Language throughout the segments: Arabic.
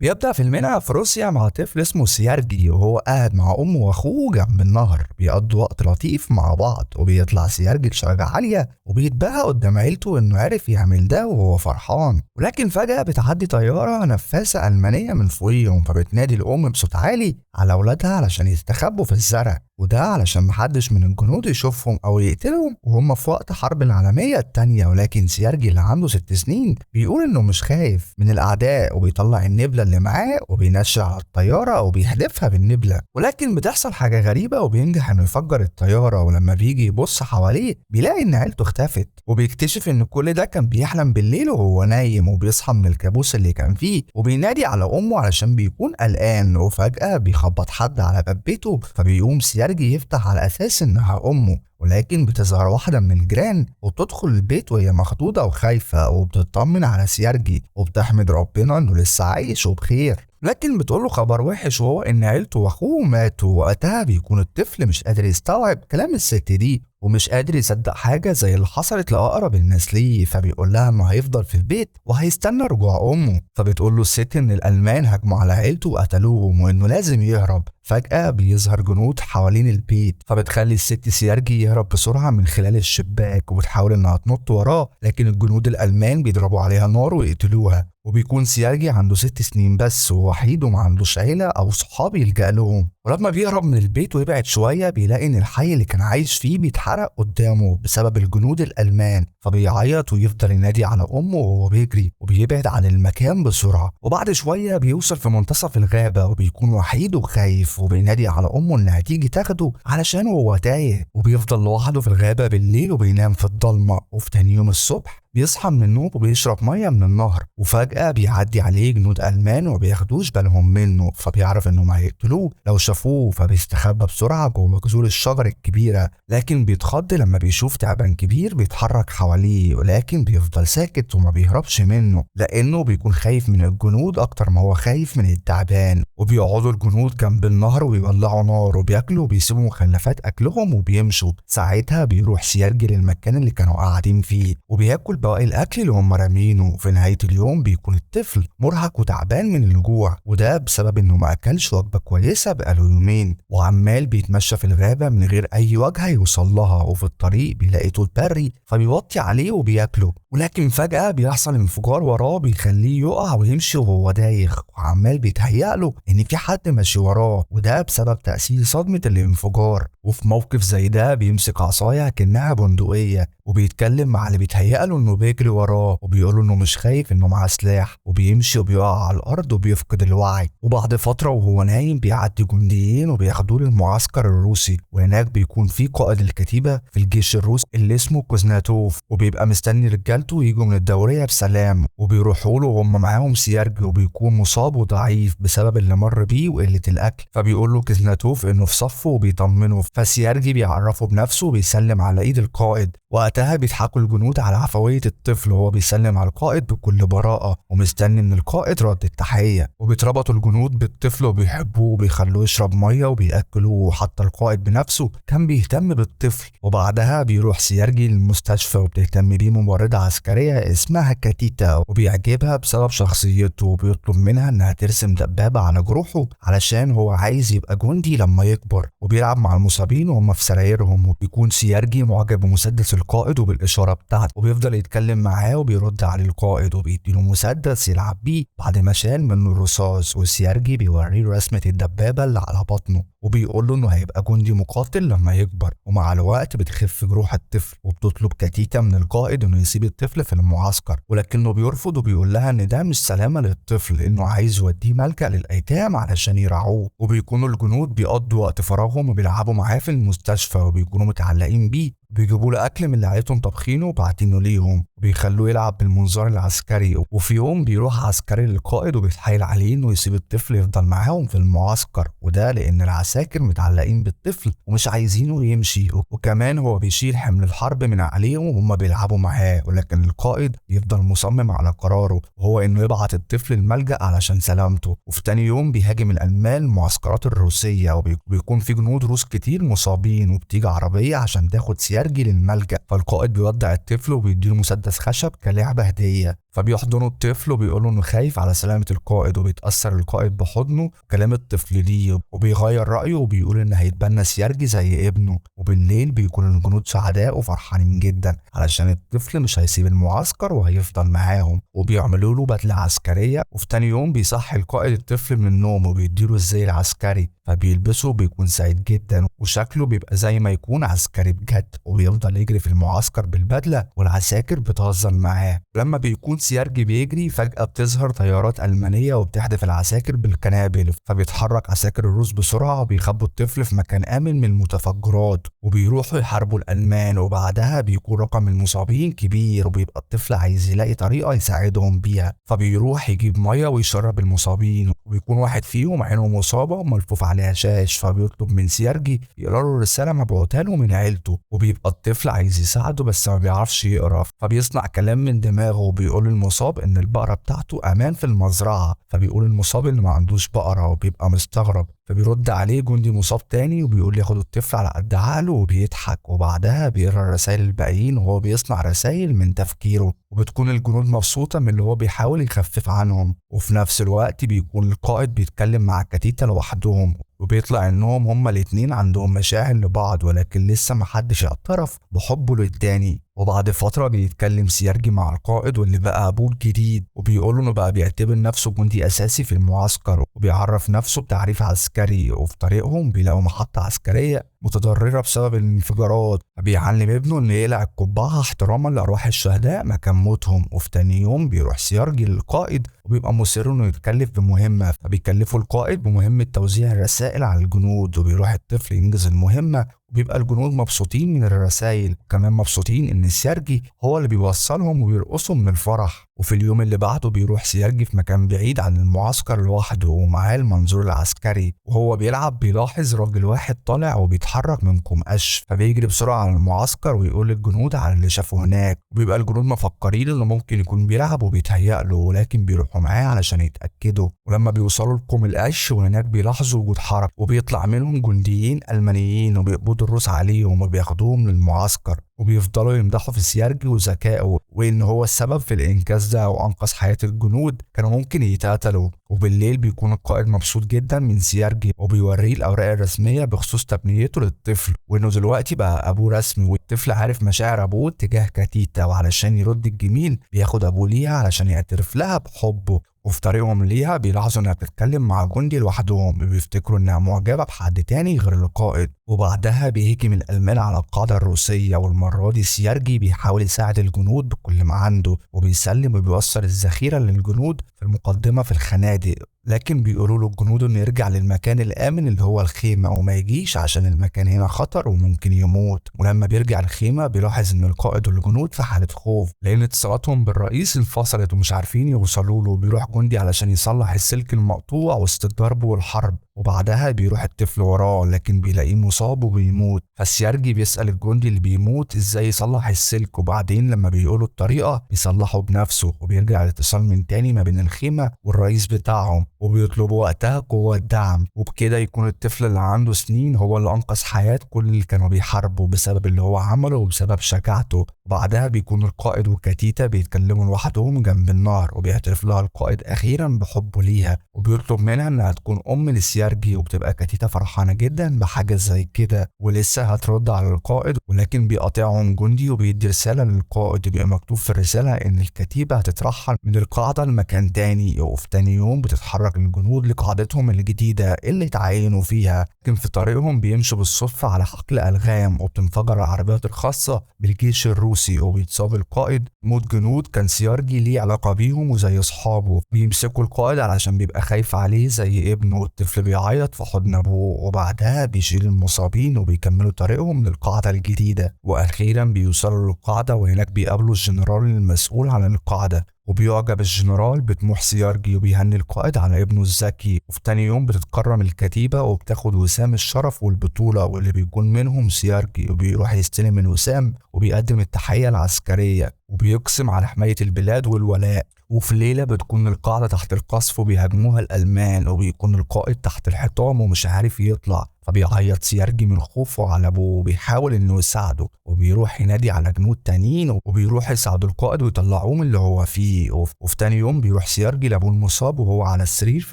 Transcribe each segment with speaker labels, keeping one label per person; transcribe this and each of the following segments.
Speaker 1: بيبدأ فيلمنا في روسيا مع طفل اسمه سيارجي وهو قاعد مع أمه وأخوه جنب النهر بيقضوا وقت لطيف مع بعض، وبيطلع سيارجي بشجاعة عالية وبيتباهى قدام عيلته إنه عرف يعمل ده وهو فرحان. ولكن فجأة بتعدي طيارة نفاثة ألمانية من فوقيهم، فبتنادي الأم بصوت عالي على أولادها علشان يستخبوا في الزرع، وده علشان محدش من الجنود يشوفهم أو يقتلهم وهم في وقت حرب العالمية التانية. ولكن سيارجي اللي عنده 6 سنين بيقول إنه مش خايف من الأعداء، وبيطلع النبلة اللي معاه وبينشر على الطيارة وبيحدفها بالنبلة. ولكن بتحصل حاجة غريبة وبينجح إنه يفجر الطيارة، ولما بيجي يبص حواليه بيلاقي إن عيلته اختفت، وبيكتشف إن كل ده كان بيحلم بالليل وهو نايم، وبيصحى من الكابوس اللي كان فيه وبينادي على أمه علشان بيكون قلقان. وفجأة بيخبط حد على باب بيته، فبيقوم سيارجي يفتح على أساس إنها أمه، ولكن بتظهر واحدة من الجيران وبتدخل البيت وهي مخضوضة وخايفة، وبتطمن على سيارجي وبتحمد ربنا إنه لسه عايش وبخير. لكن بتقوله خبر وحش وهو إن عيلته وأخوه ماتوا. وقتها بيكون الطفل مش قادر يستوعب كلام الست دي، ومش قادر يصدق حاجة زي اللي حصلت لأقرب الناس ليه، فبيقول لها إنه هيفضل في البيت وهيستنى رجوع أمه. فبتقول له الست إن الألمان هجموا على عيلته وقتلوهم وإنه لازم يهرب. فجأة بيظهر جنود حوالين البيت، فبتخلي الست سيارجي يهرب بسرعة من خلال الشباك، وبتحاول إنها تنط وراه، لكن الجنود الألمان بيضربوا عليها نار ويقتلوها. وبيكون سيارجي عنده 6 سنين بس ووحيد وما عندوش عيلة أو صحاب يلجأ لهم. ولما بيهرب من البيت ويبعد شوية بيلاقي إن الحي اللي كان عايش فيه بيتحرق قدامه بسبب الجنود الألمان، فبيعيط ويفضل ينادي على أمه وهو بيجري وبيبعد عن المكان بسرعة. وبعد شوية بيوصل في منتصف الغابة وبيكون وحيد وخايف، وبينادي على أمه إنها تيجي تاخده علشان هو تايه، وبيفضل لوحده في الغابة بالليل وبينام في الضلمة. وفي تاني يوم الصبح بيصحى من النوم وبيشرب ميه من النهر، وفجأة بيعدي عليه جنود ألمان وبياخدوش بالهم منه، فبيعرف انهم هيقتلوه لو شافوه، فبيستخبى بسرعة جوه جذور الشجر الكبيرة. لكن بيتخض لما بيشوف تعبان كبير بيتحرك حواليه، ولكن بيفضل ساكت وما بيهربش منه لأنه بيكون خايف من الجنود أكتر ما هو خايف من التعبان. وبيقعدوا الجنود جنب النهر وبيولعوا نار وبياكلوا وبيسيبوا مخلفات أكلهم وبيمشوا. ساعتها بيروح سيارجي للمكان اللي كانوا قاعدين فيه وبياكل بواقي الاكل اللي هم رامينه. في نهايه اليوم بيكون الطفل مرهق وتعبان من الجوع، وده بسبب انه ما اكلش وجبه كويسه بقاله يومين، وعمال بيتمشى في الغابه من غير اي وجهه يوصل لها. وفي الطريق بيلاقي توت بري فبيوطي عليه وبياكله، ولكن فجاه بيحصل انفجار وراه بيخليه يقع ويمشي وهو دايخ، وعمال بيتهيأ له ان في حد ماشي وراه، وده بسبب تأثير صدمه الانفجار. وفي موقف زي ده بيمسك عصايه كأنها بندقيه وبيتكلم مع اللي بيتهيأ له انه بيجري وراه، وبيقول له انه مش خايف انه معاه سلاح، وبيمشي وبيقع على الارض وبيفقد الوعي. وبعد فتره وهو نايم بيعدي جنديين وبياخدوه للمعسكر الروسي، وهناك بيكون في قائد الكتيبه في الجيش الروسي اللي اسمه كوزناتوف، وبيبقى مستني رجالته يجوا من الدوريه بسلام، وبيروحوا له وهم معاهم سيارجي، وبيكون مصاب وضعيف بسبب اللي مر بيه وقله الاكل. فبيقول له كوزناتوف انه في صفه وبيطمنه، فسيارجي بيعرفه بنفسه وبيسلم على ايد القائد. وقتها بيضحكوا الجنود على عفوية الطفل وهو بيسلم على القائد بكل براءة ومستني ان القائد رد التحية. وبيتربطوا الجنود بالطفل وبيحبوه وبيخلوه يشرب مية وبيأكلوه، وحتى القائد بنفسه كان بيهتم بالطفل. وبعدها بيروح سيارجي للمستشفى وبتهتم بيه ممرضة عسكرية اسمها كاتيتا، وبيعجبها بسبب شخصيته، وبيطلب منها انها ترسم دبابة على جروحه علشان هو عايز يبقى جندي لما يكبر. وبيلعب مع المصابين وهم في سرايرهم، وبيكون سيارجي معجب بمسدس القائد وبالإشارة بتاعته، وبيفضل يتكلم معاه وبيرد عليه القائد وبيديله مسدس يلعب بيه بعد ما شال منه الرصاص. وسيارجي بيوريه رسمة الدبابة اللي على بطنه وبيقول له انه هيبقى جندي مقاتل لما يكبر. ومع الوقت بتخف جروح الطفل، وبتطلب كاتيتا من القائد انه يسيب الطفل في المعسكر، ولكنه بيرفض وبيقول لها ان ده مش سلامة للطفل، انه عايز يوديه ملجأ للأيتام علشان يرعوه. وبيكونوا الجنود بيقضوا وقت فراغهم وبيلعبوا معاه في المستشفى، وبيكونوا متعلقين بيه، بيجيبوا له اكل من اللي عيلتهم طابخينه وبعتينه ليهم، وبيخلوه يلعب بالمنظار العسكري. وفي يوم بيروح عسكري للقائد وبيتحايل عليه انه يسيب الطفل يفضل معاهم في المعسكر، وده لان العساكر متعلقين بالطفل ومش عايزينه يمشي، وكمان هو بيشيل حمل الحرب من عليهم وهم بيلعبوا معاه. ولكن القائد بيفضل مصمم على قراره، وهو انه يبعت الطفل الملجأ علشان سلامته. وفي تاني يوم بيهاجم الألمان المعسكرات الروسية، وبيكون في جنود روس كتير مصابين، وبتيجي عربية عشان تاخد سيارجي للملجأ. فالقائد بيودع الطفل وبيديله مسدس جهاز خشب كلعبة هدية، فبيحضنوا الطفل وبيقولوا انه خايف على سلامة القائد، وبيتأثر القائد بحضنه وكلام الطفل ليه وبيغير رأيه وبيقول ان هيتبنى سيارجي زي ابنه. وبالليل بيكون الجنود سعداء وفرحانين جدا علشان الطفل مش هيسيب المعسكر وهيفضل معاهم، وبيعملوا له بدلة عسكرية. وفي تاني يوم بيصحي القائد الطفل من النوم وبيديله الزي العسكري، فبيلبسه وبيكون سعيد جدا وشكله بيبقى زي ما يكون عسكري بجد، وبيفضل يجري في المعسكر بالبدلة والعساكر بتهزر معاه. لما بيكون سيارجي بيجري فجأة بتظهر طيارات ألمانية وبتحدف العساكر بالقنابل، فبيتحرك عساكر الروس بسرعة وبيخبوا الطفل في مكان آمن من المتفجرات وبيروحوا يحاربوا الألمان. وبعدها بيكون رقم المصابين كبير وبيبقى الطفل عايز يلاقي طريقة يساعدهم بيها، فبيروح يجيب مية ويشرب المصابين، وبيكون واحد فيهم عينه مصابة وملفوف عليها شاش، فبيطلب من سيارجي يقرا له رسالة مبعوتها له من عيلته. وبيبقى الطفل عايز يساعده بس ما بيعرفش يقرا، فبيصنع كلام من دماغه وبيقول المصاب ان البقرة بتاعته امان في المزرعة، فبيقول المصاب اللي ما عندوش بقرة وبيبقى مستغرب، فبيرد عليه جندي مصاب تاني وبيقول ياخد الطفل على قد عقله وبيضحك. وبعدها بيقرا رسائل الباقيين وهو بيصنع رسائل من تفكيره، وبتكون الجنود مبسوطة من اللي هو بيحاول يخفف عنهم. وفي نفس الوقت بيكون القائد بيتكلم مع الكتيتة لوحدهم، وبيطلع انهم هما الاتنين عندهم مشاعر لبعض ولكن لسه محدش اعترف بحبه للتاني. وبعد فترة بيتكلم سيارجي مع القائد واللي بقى أبوه الجديد، وبيقوله إنه بقى بيعتبر نفسه جندي أساسي في المعسكر وبيعرف نفسه بتعريف عسكري. وفي طريقهم بيلاقوا محطة عسكرية متضررة بسبب الانفجارات، فبيعلم ابنه إنه يقلع القبعة احتراما لأرواح الشهداء مكان موتهم. وفي تاني يوم بيروح سيارجي للقائد وبيبقى مصر إنه يتكلف بمهمة، فبيكلفوا القائد بمهمة توزيع الرسائل على الجنود، وبيروح الطفل ينجز المهمة وبيبقى الجنود مبسوطين من الرسائل، وكمان مبسوطين ان سيارجي هو اللي بيوصلهم وبيرقصوا من الفرح. وفي اليوم اللي بعده بيروح سيارجي في مكان بعيد عن المعسكر لوحده ومعاه المنظور العسكري، وهو بيلعب بيلاحظ راجل واحد طالع وبيتحرك من قمقش، فبيجري بسرعة على المعسكر ويقول للجنود على اللي شافه هناك. وبيبقى الجنود مفكرين انه ممكن يكون بيلعب وبيتهيأ له، ولكن بيروحوا معاه علشان يتأكدوا. ولما بيوصلوا لقمقش وهناك بيلاحظوا وجود حركة وبيطلع منهم جنديين ألمانيين وبيقبضوا الروس عليهم وبياخدوهم للمعسكر، وبيفضلوا يمدحوا في سيارجي وذكائه وان هو السبب في الانجاز ده وانقذ حياة الجنود كانوا ممكن يتقتلوا. وبالليل بيكون القائد مبسوط جدا من سيارجي وبيوريه الاوراق الرسمية بخصوص تبنيته للطفل، وانه دلوقتي بقى ابوه رسمي، والطفل عارف مشاعر ابوه تجاه كتيتة، وعلشان يرد الجميل بياخد ابوه ليها علشان يعترف لها بحبه. وفي طريقهم ليها بيلاحظوا انها بتتكلم مع جندي لوحدهم، بيفتكروا انها معجبة بحد تاني غير القائد. وبعدها بيهجم الألمان على القاعدة الروسية، والمرة دي سيارجي بيحاول يساعد الجنود بكل ما عنده، وبيسلم وبيوصل الذخيرة للجنود في المقدمة في الخنادق، لكن بيقولوا له الجنود انه يرجع للمكان الآمن اللي هو الخيمة وما يجيش عشان المكان هنا خطر وممكن يموت. ولما بيرجع الخيمة بيلاحظ ان القائد والجنود في حالة خوف لان اتصالاتهم بالرئيس انفصلت ومش عارفين يوصلوا له. بيروح جندي علشان يصلح السلك المقطوع وسط الضرب والحرب، وبعدها بيروح الطفل وراه لكن بيلاقيه مصاب وبيموت، فالسيارجي بيسأل الجندي اللي بيموت ازاي يصلح السلك، وبعدين لما بيقولوا الطريقة بيصلحه بنفسه. وبيرجع الاتصال من تاني ما بين الخيمة والرئيس بتاعهم وبيطلبوا وقتها قوة دعم، وبكده يكون الطفل اللي عنده سنين هو اللي أنقذ حياة كل اللي كانوا بيحاربوا بسبب اللي هو عمله وبسبب شجاعته. وبعدها بيكون القائد وكتيتة بيتكلموا لوحدهم جنب النار، وبيعترف لها القائد أخيرا بحبه ليها وبيطلب منها إنها تكون أم لسيارجي، وبتبقى كتيتة فرحانة جدا بحاجة زي كده ولسه هترد على القائد، ولكن بيقاطعهم جندي وبيدي رسالة للقائد بيبقى مكتوب في الرسالة إن الكتيبة هتترحل من القاعدة لمكان تاني، وفي تاني يوم بتتحرك الجنود لقاعدتهم الجديدة اللي تعينوا فيها. لكن في طريقهم بيمشوا بالصدفة على حقل ألغام وبتنفجر العربيات الخاصة بالجيش الروسي، وبيتصاب القائد. موت جنود كان سيارجي ليه علاقة بيهم وزي أصحابه، بيمسكوا القائد علشان بيبقى خايف عليه زي ابنه، والطفل بيعيط في حضن أبوه. وبعدها بيشيل المصابين وبيكملوا طريقهم للقاعدة الجديدة، وأخيرا بيوصلوا للقاعدة وهناك بيقابلوا الجنرال المسؤول عن القاعدة، وبيعجب الجنرال بطموح سيارجي وبيهني القائد على ابنه الذكي. وفي تاني يوم بتتكرم الكتيبة وبتاخد وسام الشرف والبطولة واللي بيكون منهم سيارجي، وبيروح يستلم الوسام وبيقدم التحية العسكرية وبيقسم على حماية البلاد والولاء. وفي ليلة بتكون القاعدة تحت القصف وبيهاجموها الألمان، وبيكون القائد تحت الحطام ومش عارف يطلع، فبيعيط سيارجي من خوفه على ابوه وبيحاول انه يساعده، وبيروح ينادي على جنود تانيين وبيروح يساعدوا القائد ويطلعوه من اللي هو فيه. وفي تاني يوم بيروح سيارجي لابوه المصاب وهو على السرير في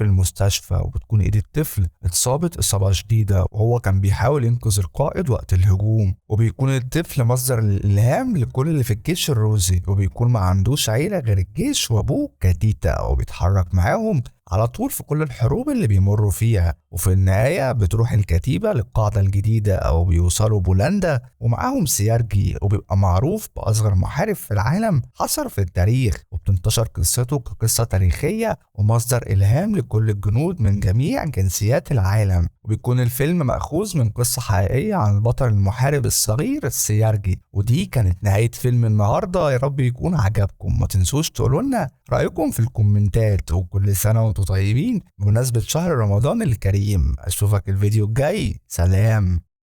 Speaker 1: المستشفى، وبتكون ايد الطفل اتصابت اصابه شديده وهو كان بيحاول ينقذ القائد وقت الهجوم. وبيكون الطفل مصدر الالهام لكل اللي في الجيش الروسي، وبيكون ما عندوش عيله غير الجيش وابوه كتيتا، وبيتحرك معاهم على طول في كل الحروب اللي بيمروا فيها. وفي النهاية بتروح الكتيبة للقاعدة الجديدة أو بيوصلوا بولندا ومعاهم سيارجي، وبيبقى معروف بأصغر محارب في العالم حصل في التاريخ، وبتنتشر قصته كقصة تاريخية ومصدر إلهام لكل الجنود من جميع جنسيات العالم. وبيكون الفيلم مأخوذ من قصة حقيقية عن البطل المحارب الصغير السيارجي. ودي كانت نهاية فيلم النهاردة، يا رب يكون عجبكم. ما تنسوش تقولوا لنا رأيكم في الكومنتات، وكل سنة وانتم طيبين بمناسبة شهر رمضان الكريم. أشوفك الفيديو الجاي، سلام.